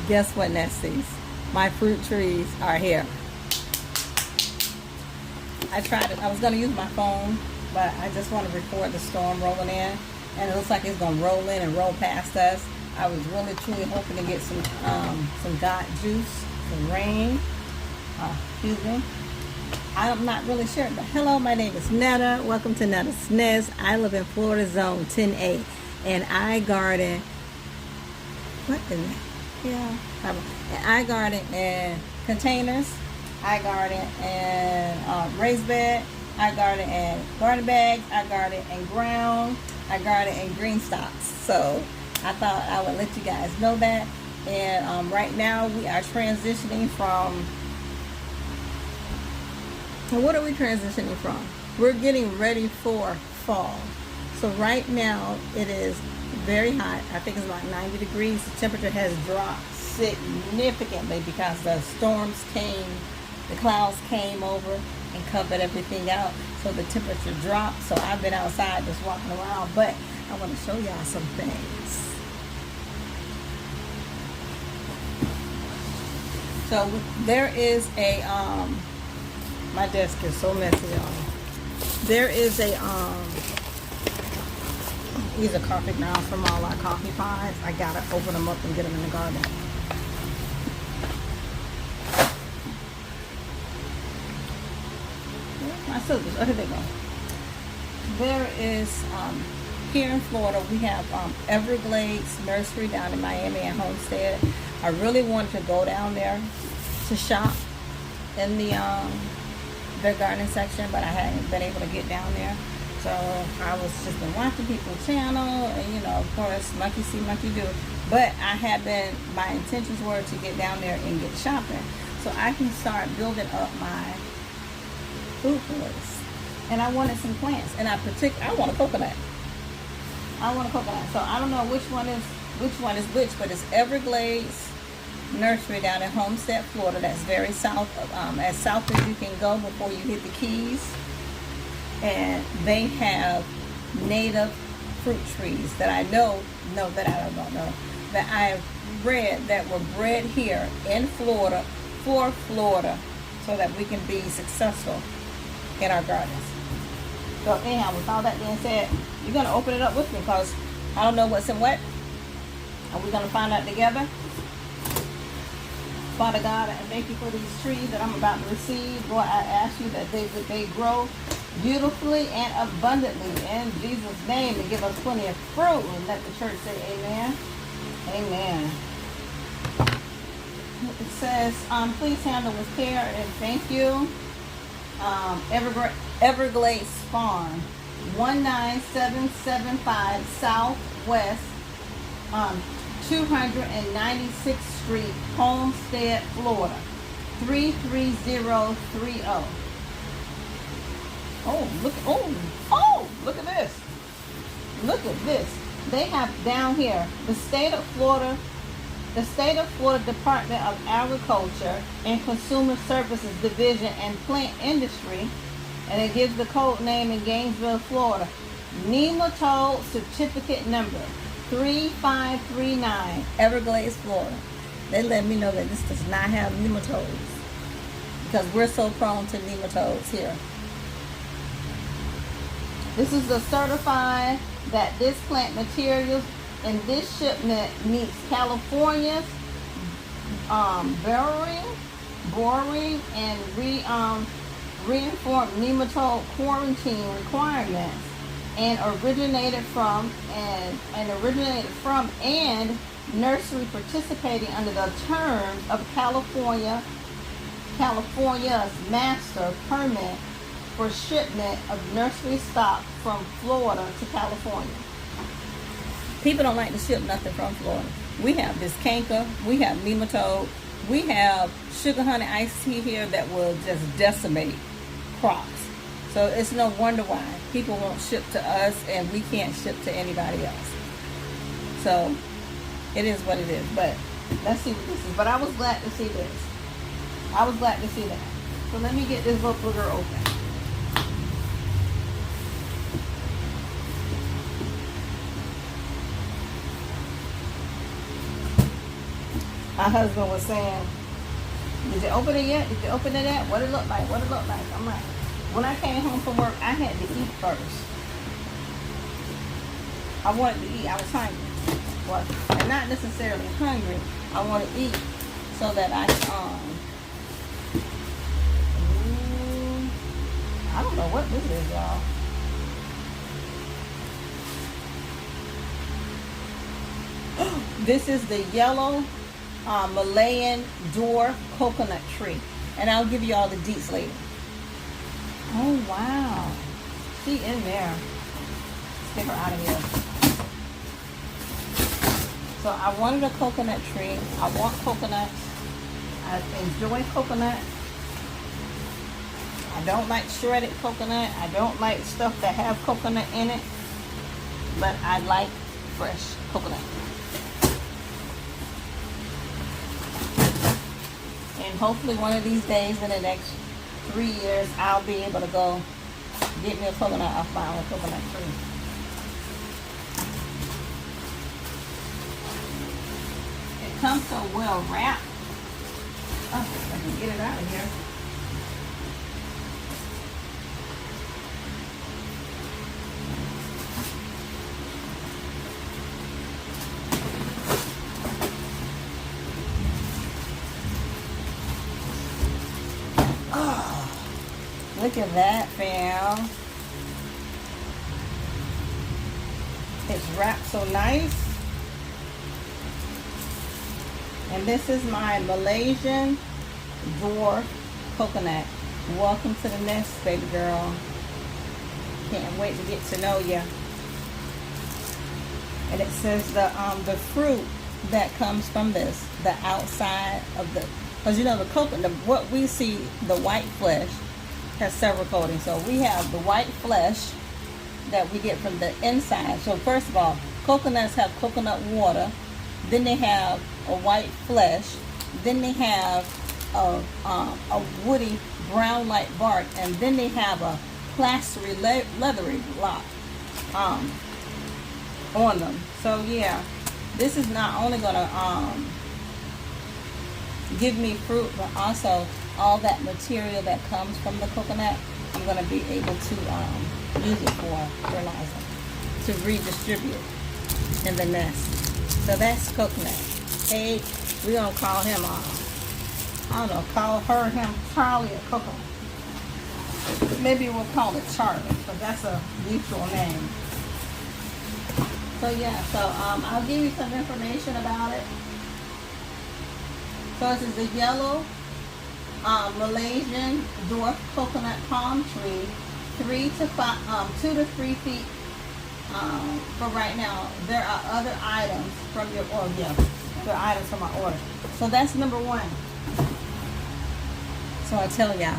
Guess what, Nesties? My fruit trees are here. I tried it. I was going to use my phone, but I just want to record the storm rolling in. And it looks like it's going to roll in and roll past us. I was really, truly hoping to get some God juice, some rain. Excuse me. I'm not really sure, but hello, my name is Netta. Welcome to Netta Snez. I live in Florida Zone 10A, and I garden. What in that? Yeah. And I garden in containers. I garden in raised bed. I garden in garden bags. I garden in ground. I garden in green stocks. So I thought I would let you guys know that. And right now we are transitioning from. What are we transitioning from? We're getting ready for fall. So right now it is very hot. I think it's about 90 degrees. The temperature has dropped significantly because the storms came, the clouds came over and covered everything out. So the temperature dropped. So I've been outside just walking around, but I want to show y'all some things. So there is a my desk is so messy, y'all. There is a these are coffee grounds from all our coffee pods. I gotta open them up and get them in the garden. Where's my scissors? Oh, here they go. There is here in Florida we have Everglades Nursery down in Miami and Homestead. I really wanted to go down there to shop in the their gardening section, but I hadn't been able to get down there. So I was just been watching people's channel, and you know, of course, monkey see, monkey do. But I had been, my intentions were to get down there and get shopping, so I can start building up my food forest. And I wanted some plants, and I want a coconut. I want a coconut. So I don't know which one is which, but it's Everglades Nursery down in Homestead, Florida. That's very south, as south as you can go before you hit the Keys. And they have native fruit trees that I know that I don't know that I've read that were bred here in Florida for Florida, so that we can be successful in our gardens. So anyhow, with all that being said, you're gonna open it up with me because I don't know what's in what, and we're gonna find out together. Father God, I thank you for these trees that I'm about to receive. Lord, I ask you that they grow beautifully and abundantly in Jesus' name, and give us plenty of fruit. And let the church say amen. Amen. It says, please handle with care and thank you. Everglades Farm, 19775 Southwest 296th Street, Homestead, Florida, 33030. Look at this. Look at this. They have down here the state of Florida Department of Agriculture and Consumer Services Division and Plant Industry, and it gives the code name in Gainesville, Florida. Nematode certificate number 3539, Everglades, Florida. They let me know that this does not have nematodes because we're so prone to nematodes here. This is to certify that this plant materials in this shipment meets California's boring and reinformed nematode quarantine requirements, and originated from and nursery participating under the terms of California's master permit for shipment of nursery stock from Florida to California. People don't like to ship nothing from Florida. We have this canker, we have nematode, we have sugar honey iced tea here that will just decimate crops. So it's no wonder why people won't ship to us and we can't ship to anybody else. So it is what it is. But let's see what this is. But I was glad to see this. I was glad to see that. So let me get this little booger open. My husband was saying, did you open it yet? Did you open it yet? What it look like? What it look like? I'm like, when I came home from work, I had to eat first. I wanted to eat. I was hungry. Well, and not necessarily hungry. I want to eat so that I I don't know what this is, y'all. This is the yellow Malayan dwarf coconut tree. And I'll give you all the deets later. Oh, wow. She in there. Let's get her out of here. So I wanted a coconut tree. I want coconut. I enjoy coconut. I don't like shredded coconut. I don't like stuff that have coconut in it. But I like fresh coconut. And hopefully one of these days in the next 3 years, I'll be able to go get me a coconut off my own coconut tree. It comes so well wrapped. Oh, I can get it out of here. Look at that, fam. It's wrapped so nice. And this is my Malaysian dwarf coconut. Welcome to the nest, baby girl. Can't wait to get to know you. And it says the fruit that comes from this, the outside of the, because you know the coconut, what we see, the white flesh, has several coatings. So we have the white flesh that we get from the inside. So first of all, coconuts have coconut water, then they have a white flesh, then they have a woody brown like bark, and then they have a plastery leathery block on them. So yeah, this is not only gonna give me fruit, but also all that material that comes from the coconut, I'm going to be able to use it for fertilizer, to redistribute in the nest. So that's coconut. Hey, we're going to call him, I don't know, call her, him, Charlie or Coco. Maybe we'll call it Charlie, but that's a mutual name. So yeah, so I'll give you some information about it. So this is the yellow Malaysian dwarf coconut palm tree, 2 to 3 feet. For right now, there are other items from your order. Yeah, there are items from my order. So that's number 1. So I tell y'all,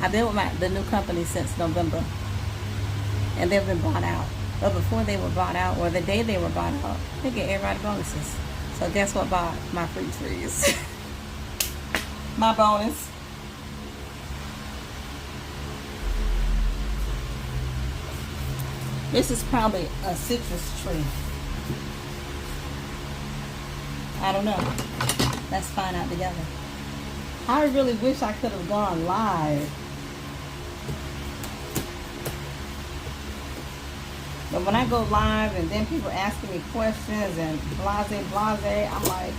I've been with the new company since November, and they've been bought out. But before they were bought out, or the day they were bought out, they get everybody bonuses. So guess what bought my fruit trees? My bonus. This is probably a citrus tree. I don't know. Let's find out together. I really wish I could have gone live. But when I go live and then people asking me questions and blase, I'm like,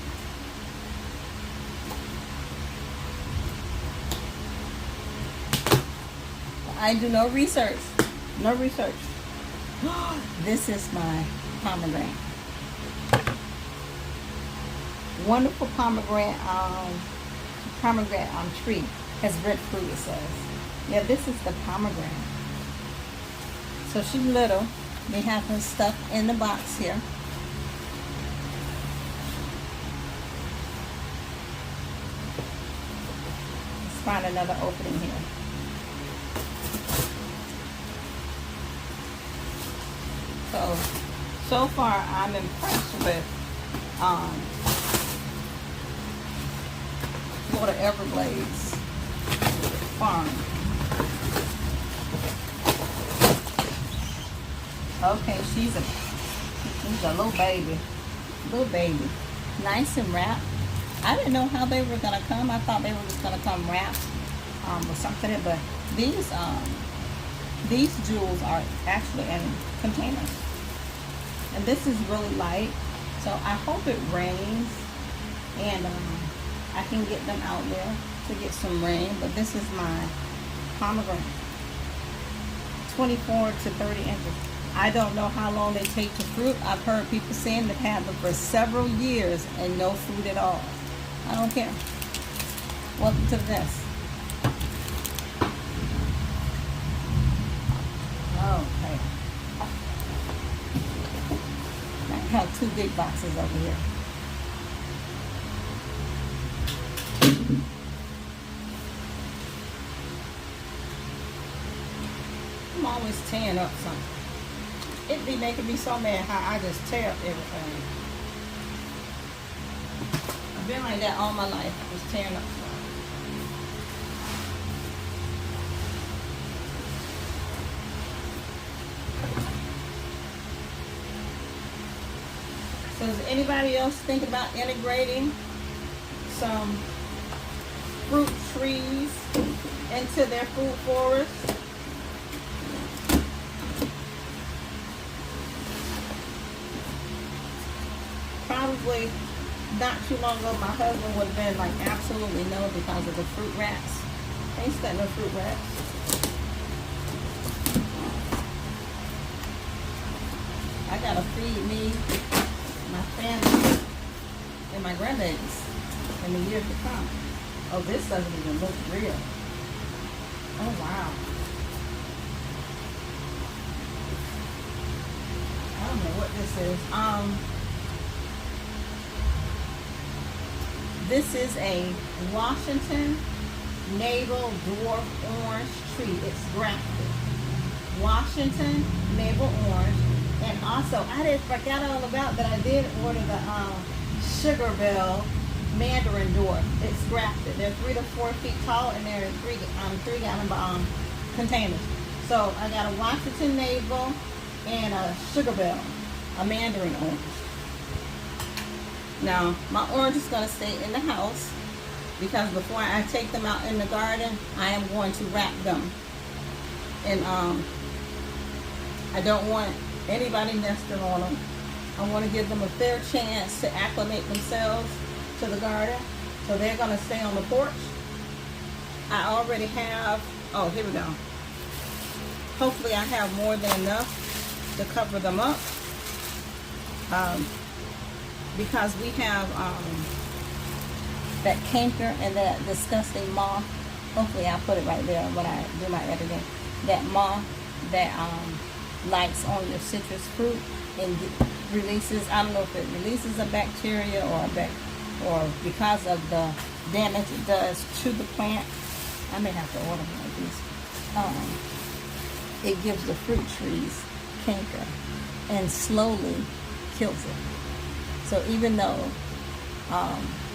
I do no research. No research. This is my pomegranate. Wonderful pomegranate tree. Has red fruit, it says. Yeah, this is the pomegranate. So she's little. They have her stuff in the box here. Let's find another opening here. So far I'm impressed with Florida Everglades farm. Okay, she's a little baby. Nice and wrapped. I didn't know how they were gonna come. I thought they were just gonna come wrapped or something. But these jewels are actually in containers, and this is really light. So I hope it rains and I can get them out there to get some rain. But this is my pomegranate, 24 to 30 inches. I don't know how long they take to fruit. I've heard people saying they've had them for several years and no fruit at all. I don't care. Welcome to this. Okay. I have 2 big boxes over here. I'm always tearing up something. It be making me so mad how I just tear up everything. I've been like that all my life, just tearing up stuff. So does anybody else think about integrating some fruit trees into their food forest? Probably not too long ago, my husband would have been like, absolutely no, because of the fruit rats. Ain't stuck no fruit rats. I gotta feed me, my family, and my grandbabies in the years to come. Oh, this doesn't even look real. Oh, wow. I don't know what this is. This is a Washington navel dwarf orange tree. It's grafted. Washington navel orange. And also, I didn't forget all about that. I did order the Sugar Bell Mandarin dwarf. It's grafted. They're 3 to 4 feet tall, and they're in 3-gallon containers. So I got a Washington navel and a Sugar Bell, a Mandarin orange. Now, my orange is going to stay in the house because before I take them out in the garden, I am going to wrap them. And I don't want anybody nesting on them. I want to give them a fair chance to acclimate themselves to the garden. So they're going to stay on the porch. I already have, oh, here we go. Hopefully I have more than enough to cover them up. Because we have that canker and that disgusting moth. Hopefully I'll put it right there when I do my editing. That moth that lights on your citrus fruit and releases, I don't know if it releases a bacteria or because of the damage it does to the plant. I may have to order one of these. It gives the fruit trees canker and slowly kills it. So even though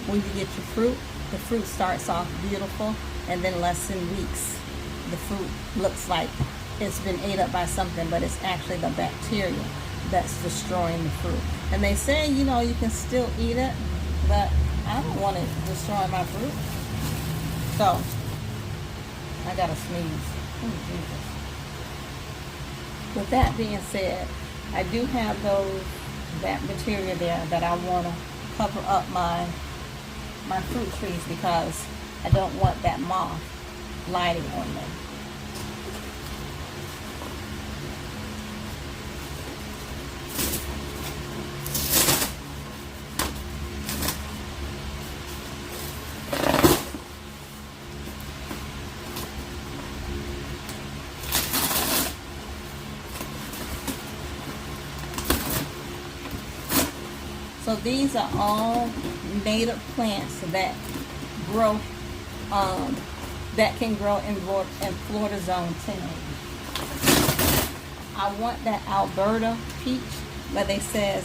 when you get your fruit, the fruit starts off beautiful, and then less than weeks, the fruit looks like it's been ate up by something, but it's actually the bacteria that's destroying the fruit. And they say, you know, you can still eat it, but I don't want it destroying my fruit. So, I gotta sneeze. Oh, Jesus. With that being said, I do have that material there that I want to cover up my fruit trees because I don't want that moth lighting on them. So these are all native plants that grow, that can grow in Florida Zone 10. I want that Alberta peach, but they says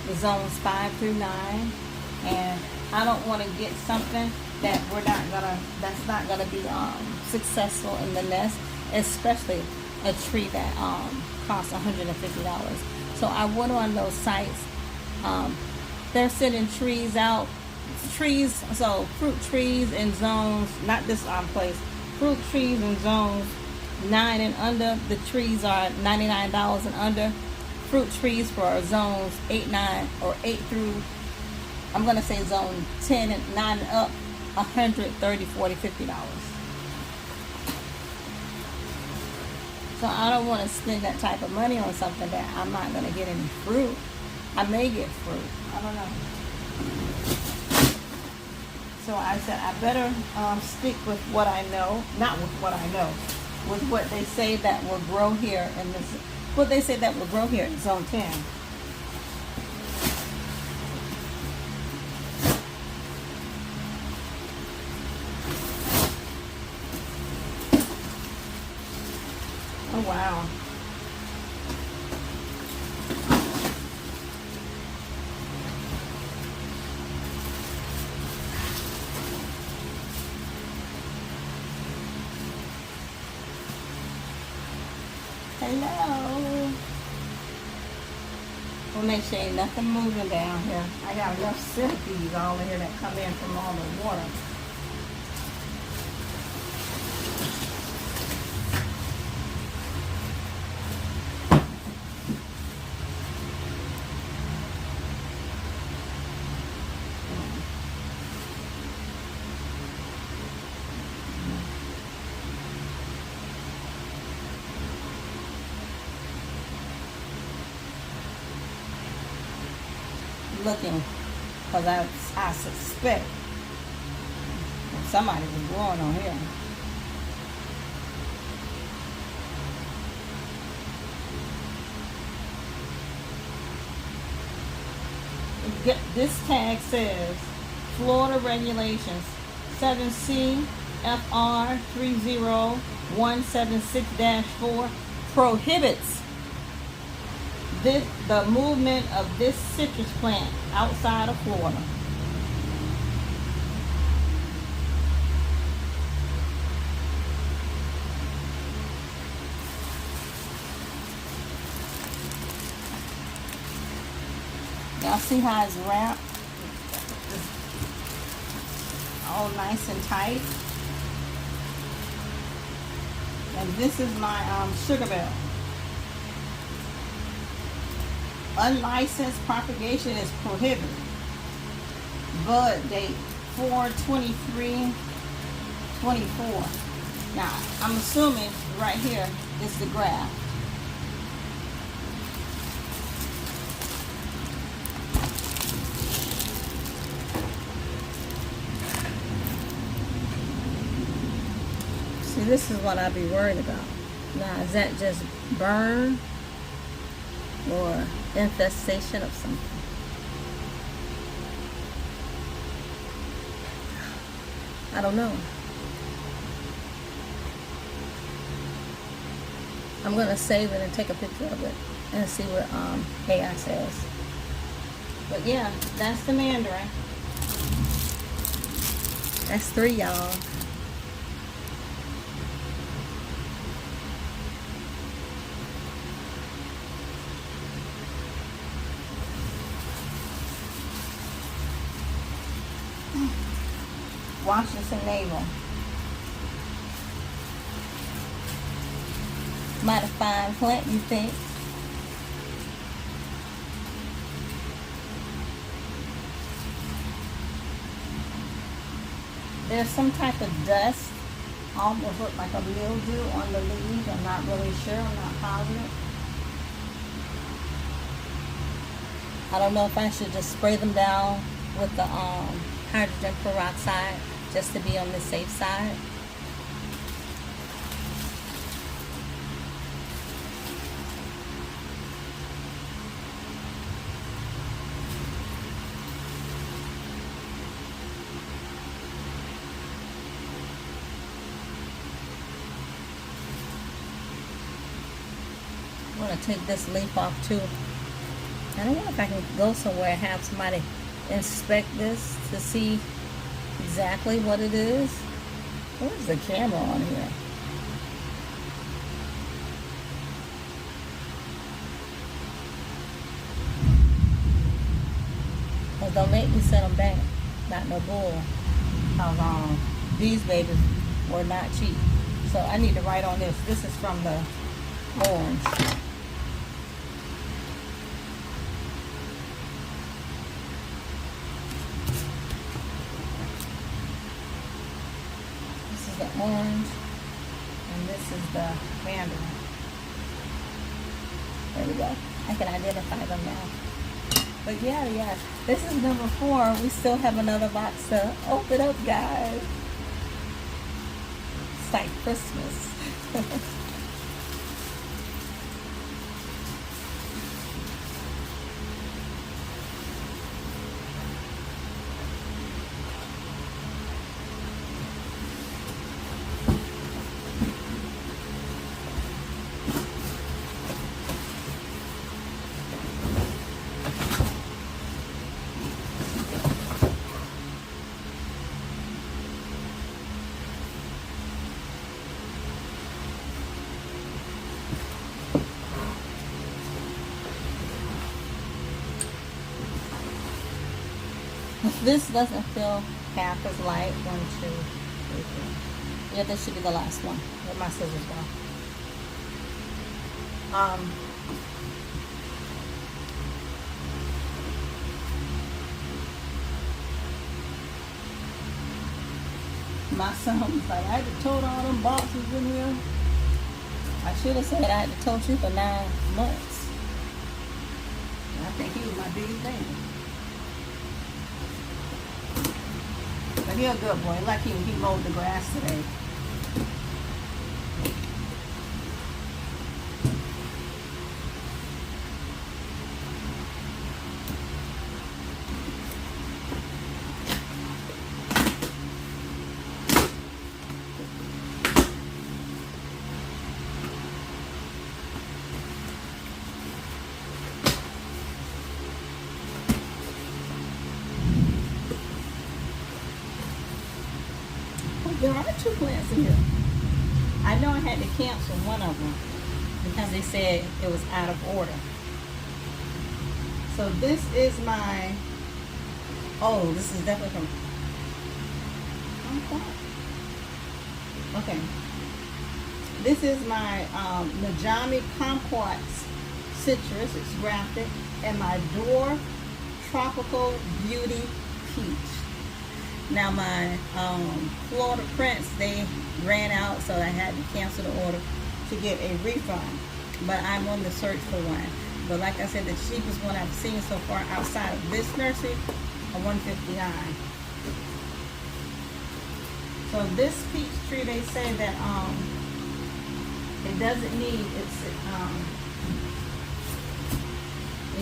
the zones 5 through 9, and I don't want to get something that that's not gonna be successful in the nest, especially a tree that costs $150. So I went on those sites. They're sending trees out trees, so fruit trees in zones, not this place, fruit trees in zones 9 and under, the trees are $99 and under. Fruit trees for zones 8, 9, or 8 through, I'm going to say zone 10 and 9 and up, $130, $40, $50. So I don't want to spend that type of money on something that I'm not going to get any fruit. I may get fruit. I don't know. So I said I better stick with what I know, not with what I know, with what they say that will grow here in this, what they say that will grow here in zone 10. Oh wow. Hello. We'll make sure ain't nothing moving down here. I got enough centipedes all in here that come in from all the water. Looking, because I suspect somebody was growing on here. This tag says Florida regulations 7 CFR 30176-4 prohibits the movement of this citrus plant outside of Florida. Y'all see how it's wrapped? All nice and tight. And this is my sugar bell. Unlicensed propagation is prohibited. Bud date 4/23/24. Now, I'm assuming right here is the graft. See, this is what I'd be worried about. Now, is that just burn or infestation of something? I don't know. I'm gonna save it and take a picture of it and see what AI says. But yeah, that's the mandarin. That's 3, y'all. Washington Naval. Mighty fine plant, you think? There's some type of dust, almost look like a mildew on the leaves. I'm not really sure, I'm not positive. I don't know if I should just spray them down with the hydrogen peroxide just to be on the safe side. I'm going to take this leaf off too. I don't know if I can go somewhere and have somebody inspect this to see exactly what it is. Where's the camera on here? Well, don't make me set them back. not no bull. These babies were not cheap. So I need to write on this. This is from the orange. This is the orange, and this is the mandarin. There we go. I can identify them now. But yeah, this is number 4. We still have another box to open up, guys. It's like Christmas. This doesn't feel half as light. 1, 2, 3, 4. Yeah, this should be the last one. Where my scissors go. My son was like, I had to tote all them boxes in here. I should have said I had to tote you for 9 months. And I think he was my biggest thing. But he's a good boy. Like he mowed the grass today. There are 2 plants in here. I know I had to cancel one of them because they said it was out of order. So this is my, oh, this is definitely from, okay. This is my Najami Kumquats citrus. It's grafted. And my Dwarf Tropical Beauty Peach. Now my Florida Prince, they ran out, so I had to cancel the order to get a refund. But I'm on the search for one. But like I said, the cheapest one I've seen so far outside of this nursery are $159. So this peach tree, they say that it doesn't need it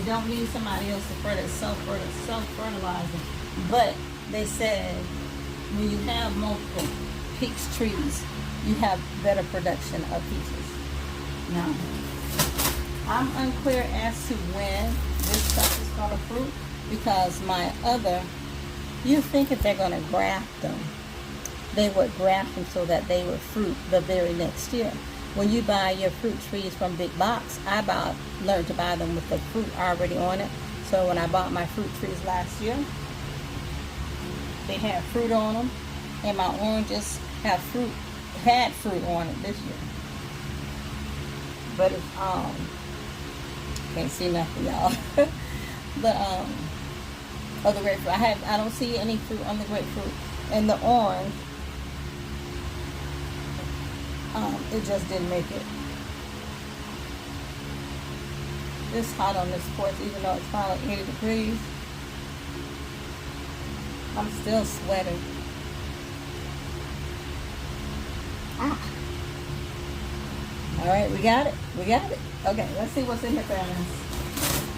don't need somebody else to self-fertilizing. But they said when you have multiple peach trees, you have better production of peaches. Now, I'm unclear as to when this stuff is going to fruit, because my other, you think if they're going to graft them, they would graft them so that they would fruit the very next year. When you buy your fruit trees from Big Box, I learned to buy them with the fruit already on it. So when I bought my fruit trees last year, they had fruit on them, and my oranges had fruit on it this year. But it's can't see nothing, y'all. But of the grapefruit, I don't see any fruit on the grapefruit, and the orange, it just didn't make it. It's hot on this porch, even though it's finally 80 degrees. I'm still sweating. Alright, we got it. Okay, let's see what's in the furnace.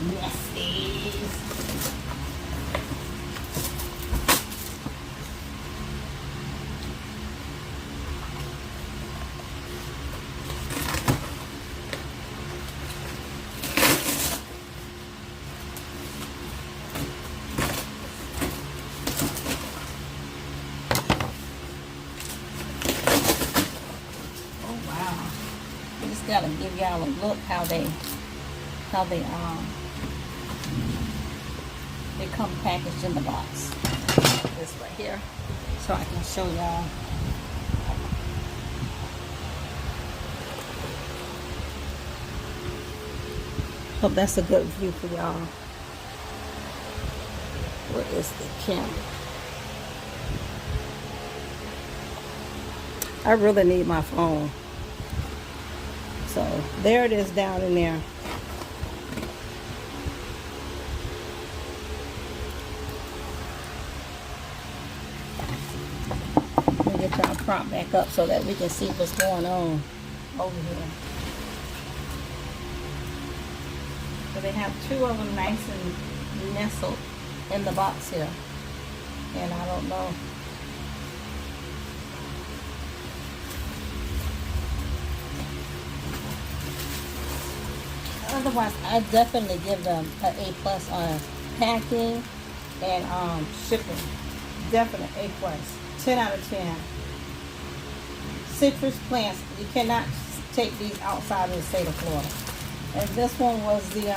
Nesties. Gotta give y'all a look how they come packaged in the box. this right here so I can show y'all. Hope that's a good view for y'all. Where is the camera? I really need my phone. So there it is down in there. Let me get y'all prop back up so that we can see what's going on over here. So they have two of them nice and nestled in the box here. And I don't know. Otherwise, I definitely give them an A+ on packing and shipping. Definite A+. 10 out of 10. Citrus plants. You cannot take these outside of the state of Florida. And this one was the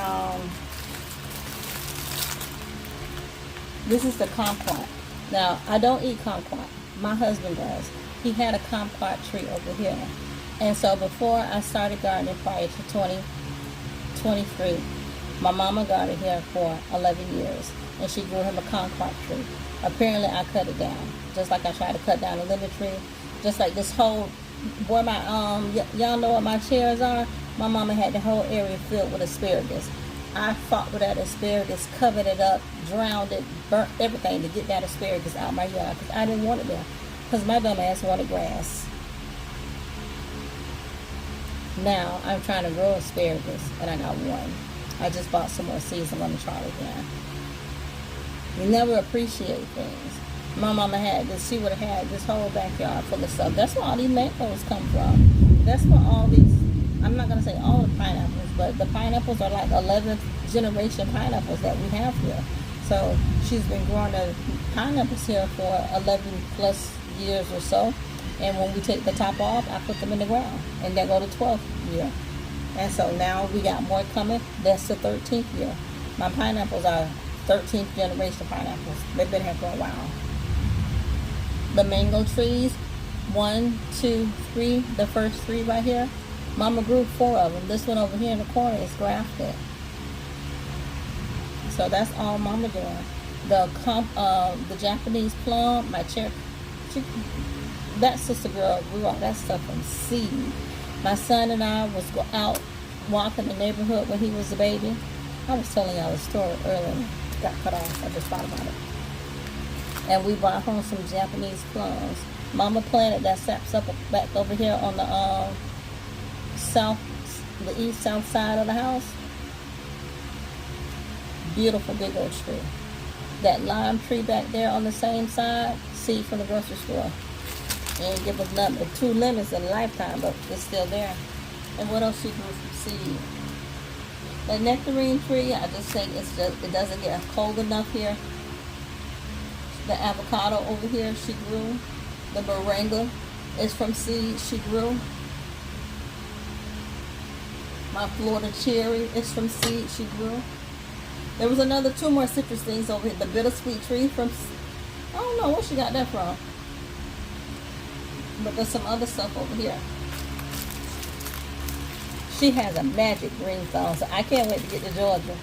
this is the kumquat. Now, I don't eat kumquat. My husband does. He had a kumquat tree over here. And so before I started gardening prior to 2023, my mama gardened here for 11 years. And she grew him a kumquat tree. Apparently, I cut it down. Just like I tried to cut down a lemon tree. Just like this whole, where my, y'all know what my chairs are? My mama had the whole area filled with asparagus. I fought with that asparagus, covered it up, drowned it, burnt everything to get that asparagus out my yard because I didn't want it there. Because my dumb ass wanted grass. Now I'm trying to grow asparagus and I got one. I just bought some more seeds. I'm going to try it again. You never appreciate things. My mama had this, she would have had this whole backyard full of stuff. That's where all these mangoes come from. That's where all these, I'm not going to say all the pineapples, but the pineapples are like 11th generation pineapples that we have here. So she's been growing the pineapples here for 11 plus years or so. And when we take the top off, I put them in the ground. And they go to 12th year. And so now we got more coming. That's the 13th year. My pineapples are 13th generation pineapples. They've been here for a while. The mango trees, 1, 2, 3, the first 3 right here. Mama grew 4 of them. This one over here in the corner is grafted. So that's all Mama doing. The Japanese plum, my that sister girl grew all that stuff from seed. My son and I was out walking the neighborhood when he was a baby. I was telling y'all a story earlier. Got cut off. I just thought about it. And we brought home some Japanese plums. Mama planted that saps up back over here on the the east south side of the house. Beautiful big old tree. That lime tree back there on the same side, seed from the grocery store. And give us nothing, 2 lemons in a lifetime, but it's still there. And what else she grew from seed? The nectarine tree, I just think it doesn't get cold enough here. The avocado over here she grew. The moringa is from seed she grew. My Florida cherry is from seed she grew. There was another 2 more citrus things over here. The bittersweet tree from, I don't know where she got that from. But there's some other stuff over here. She has a magic green thumb, so I can't wait to get to Georgia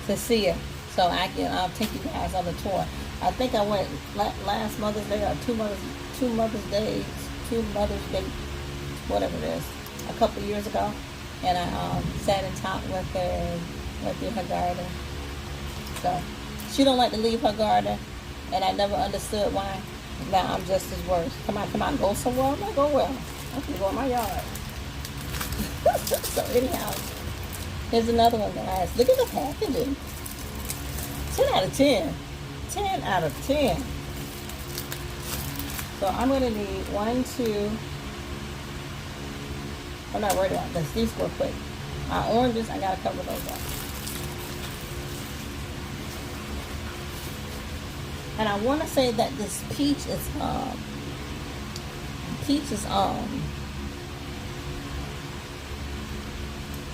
to see her. So I'll take you guys on the tour. I think I went last Mother's Day or two Mother's Days, whatever it is, a couple years ago. And I sat and talked with her and went through her garden. So she don't like to leave her garden, and I never understood why. Now I'm just as worse. Come on, go somewhere. I'm not going well. I'm gonna go in my yard. So anyhow, here's another one, guys. Look at the packaging. 10 out of 10. 10 out of 10. So I'm gonna need 1, 2. I'm not worried about this. These go quick. My oranges, I gotta cover those up. And I want to say that this peach is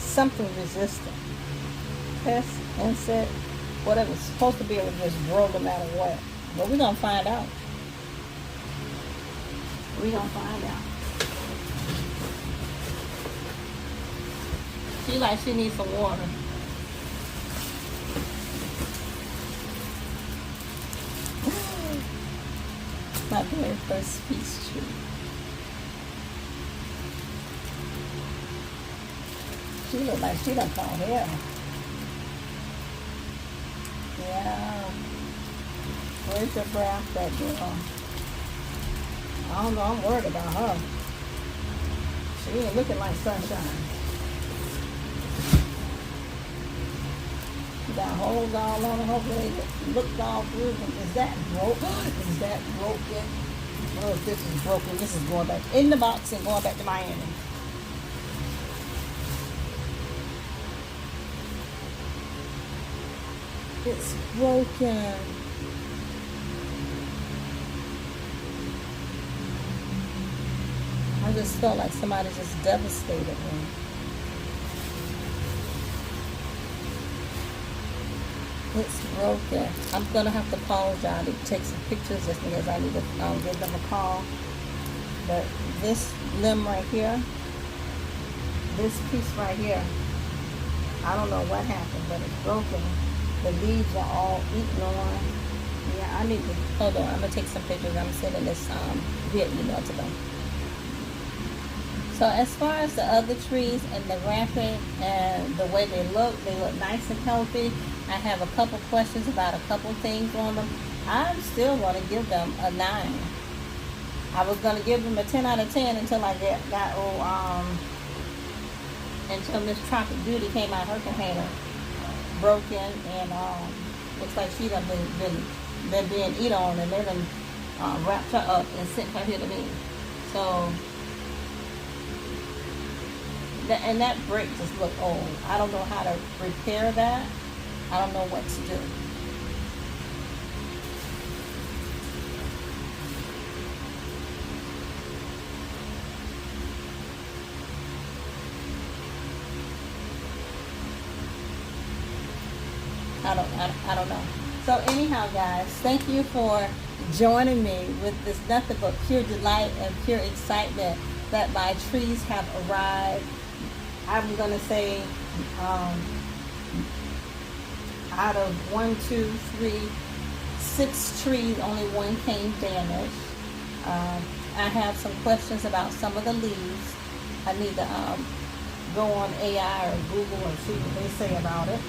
something resistant. Pest, insect, whatever. It's supposed to be able to just grow no matter what. But we're gonna find out. We're gonna find out. She like she needs some water. My very first peach tree. She look like she done caught hell. Yeah. Where's your breath, that girl? I don't know, I'm worried about her. She ain't looking like sunshine. She got holes all on her. Hopefully it looked all through them. Is that broke? Is that broken? Oh, if this is broken, this is going back in the box and going back to Miami. It's broken. I just felt like somebody just devastated me. It's broken. I'm gonna have to pause y'all to take some pictures just because I need to give them a call. But this limb right here, this piece right here, I don't know what happened, but it's broken. The leaves are all eaten on. Yeah, I need to, hold on, I'm gonna take some pictures. I'm sending this via email to them. So as far as the other trees and the rampant and the way they look nice and healthy. I have a couple questions about a couple things on them. I'm still going to give them a 9. I was going to give them a 10 out of 10 until I until Miss Tropic Beauty came out her container broken, and looks like she done been being eaten on, and they done wrapped her up and sent her here to me. So and that break just looked old. I don't know how to repair that. I don't know what to do. I don't know. So anyhow, guys, thank you for joining me with this nothing but pure delight and pure excitement that my trees have arrived. I'm gonna say out of 1, 2, 3, 6 trees, only one came damaged. I have some questions about some of the leaves. I need to go on AI or Google and see what they say about it.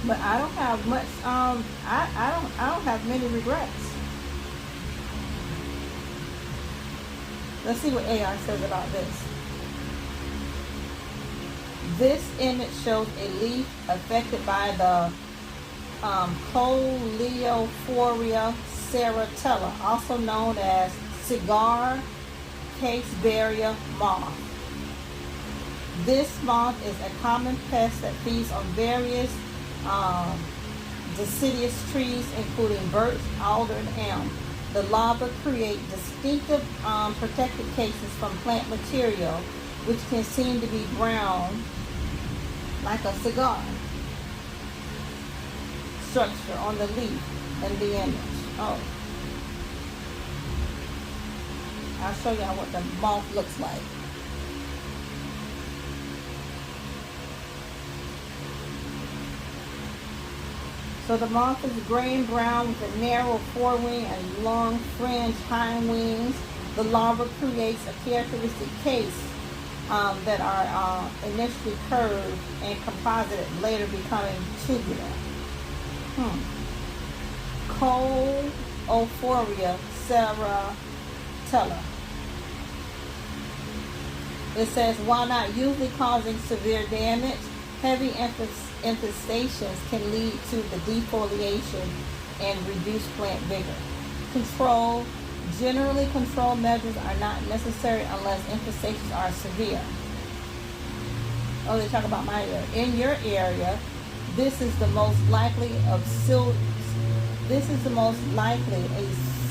But I don't have much. I don't have many regrets. Let's see what AI says about this. This image shows a leaf affected by the Coleophoria serratella, also known as cigar case barrier moth. This moth is a common pest that feeds on various deciduous trees, including birch, alder, and elm. The larvae create distinctive protective cases from plant material, which can seem to be brown, like a cigar structure on the leaf in the image. Oh, I'll show y'all what the moth looks like. So the moth is gray and brown with a narrow forewing and long fringed hind wings. The larva creates a characteristic case that are initially curved and composited, later becoming tubular. Coleophoria serratella. It says, while not usually causing severe damage, heavy infestations can lead to the defoliation and reduced plant vigor. Generally control measures are not necessary unless infestations are severe. Oh, they talk about my area. In your area, this is the most likely a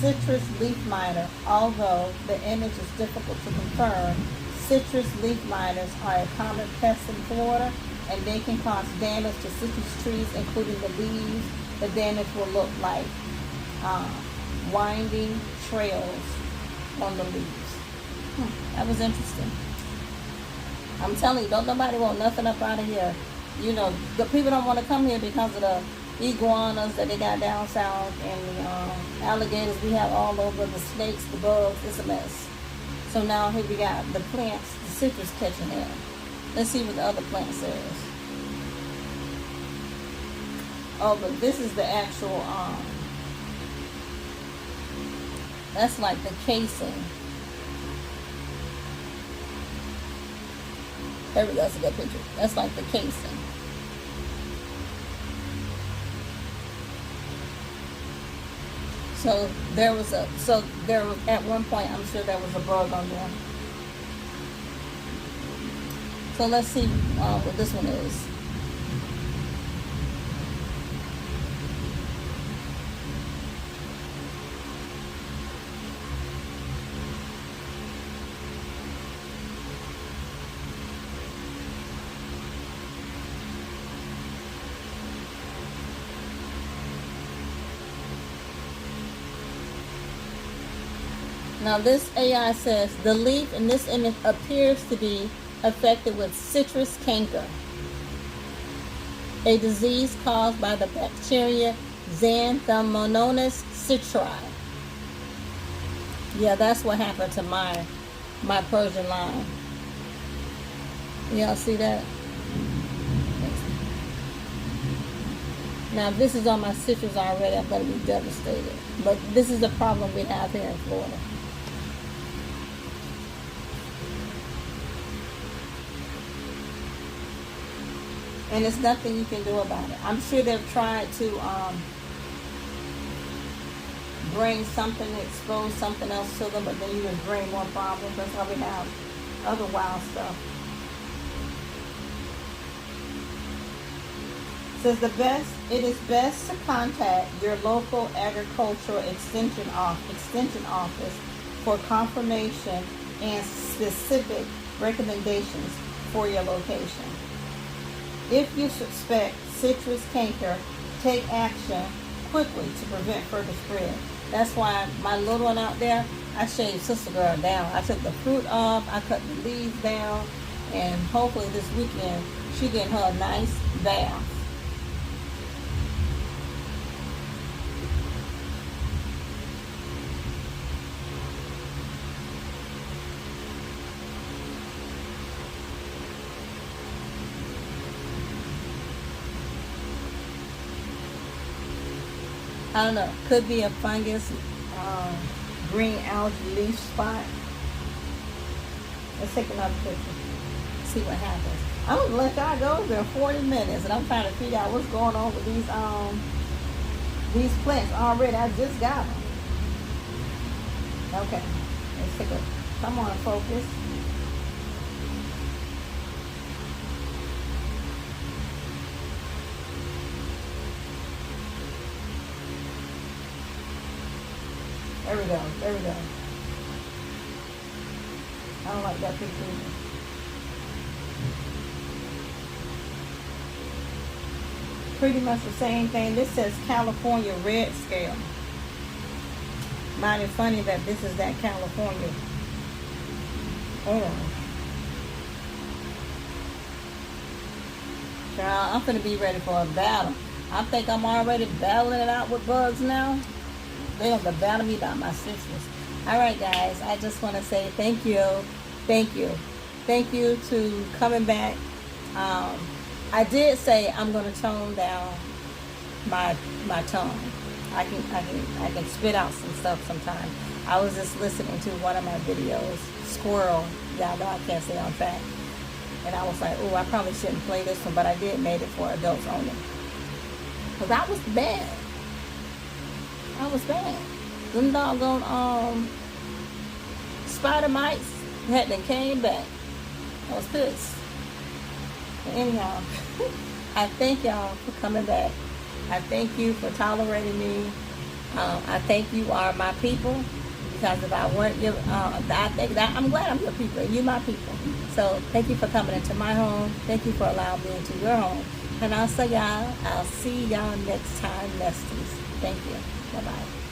citrus leaf miner. Although the image is difficult to confirm, citrus leaf miners are a common pest in Florida, and they can cause damage to citrus trees, including the leaves, but then it will look like um, winding trails on the leaves. That was interesting. I'm telling you, don't nobody want nothing up out of here. You know, the people don't want to come here because of the iguanas that they got down south and the alligators we have all over, the snakes, the bugs. It's a mess. So now here we got the plants, the citrus catching in. Let's see what the other plant says. Oh, but this is the actual, that's like the casing. There we go, that's a good picture. That's like the casing. So there was at one point, I'm sure there was a bug on there. So let's see what this one is. Now this AI says the leaf in this image appears to be affected with citrus canker, a disease caused by the bacteria Xanthomonas citri. Yeah, that's what happened to my Persian lime. Y'all see that? Now, if this is on my citrus already, I'm going to be devastated. But this is the problem we have here in Florida. And there's nothing you can do about it. I'm sure they've tried to bring something, expose something else to them, but then you just bring more problems. That's why we have other wild stuff. Says it is best to contact your local agricultural extension office for confirmation and specific recommendations for your location. If you suspect citrus canker, take action quickly to prevent further spread. That's why my little one out there, I shaved Sister Girl down. I took the fruit off, I cut the leaves down, and hopefully this weekend she get her a nice bath. I don't know. Could be a fungus, green algae leaf spot. Let's take another picture. See what happens. I'm gonna let y'all go. It's been 40 minutes, and I'm trying to figure out what's going on with these plants already. I just got them. Okay. Let's take a. Come on, focus. There we go. There we go. I don't like that picture either. Pretty much the same thing. This says California red scale. Mighty funny that this is that California orange. Child, I'm finna be ready for a battle. I think I'm already battling it out with bugs now. They're going to battle me about my citrus. All right, guys. I just want to say thank you. Thank you. Thank you to coming back. I did say I'm going to tone down my tongue. I can spit out some stuff sometimes. I was just listening to one of my videos, Squirrel. Y'all know I can't say on track. And I was like, oh, I probably shouldn't play this one, but I did made it for adults only. Because I was bad. I was bad. Them doggone spider mites hadn't came back. I was pissed. But anyhow, I thank y'all for coming back. I thank you for tolerating me. I think you are my people, because if I weren't your, I think that I'm glad I'm your people and you my people. So thank you for coming into my home. Thank you for allowing me into your home. And I'll see y'all next time, nesties. Thank you. Bye-bye.